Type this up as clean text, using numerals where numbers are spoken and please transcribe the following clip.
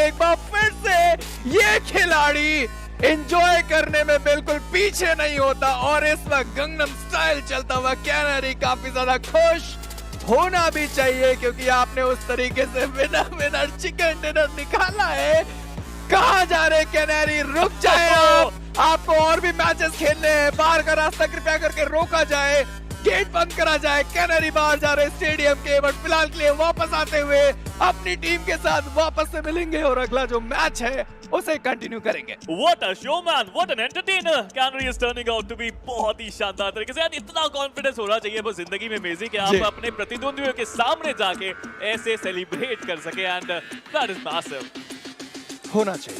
एक बार फिर से ये खिलाड़ी एंजॉय करने में बिल्कुल पीछे नहीं होता और इस वक्त गंगनम स्टाइल चलता हुआ कैनरी काफी ज्यादा खुश होना भी चाहिए क्योंकि आपने उस तरीके से विनर चिकन डिनर निकाला है। कहाँ जा रहे कैनरी, रुक जाए आप, आपको और भी मैचेस खेलने हैं। बाहर का रास्ता कृपया करके रोका जाए, गेट बंद करा जाए। कैनरी बाहर जा रहे स्टेडियम के, बट फिलहाल के लिए वापस आते हुए अपनी टीम के साथ वापस से मिलेंगे और अगला जो मैच है उसे कंटिन्यू करेंगे। What a showman, what an entertainer. Canary is turning out to be बहुत ही शानदार तरीके से। यार इतना कॉन्फिडेंस होना चाहिए बस जिंदगी में मेजी कि आप अपने प्रतिद्वंदियों के सामने जाके ऐसे सेलिब्रेट कर सके एंड दैट इज मैसिव। होना चाहिए।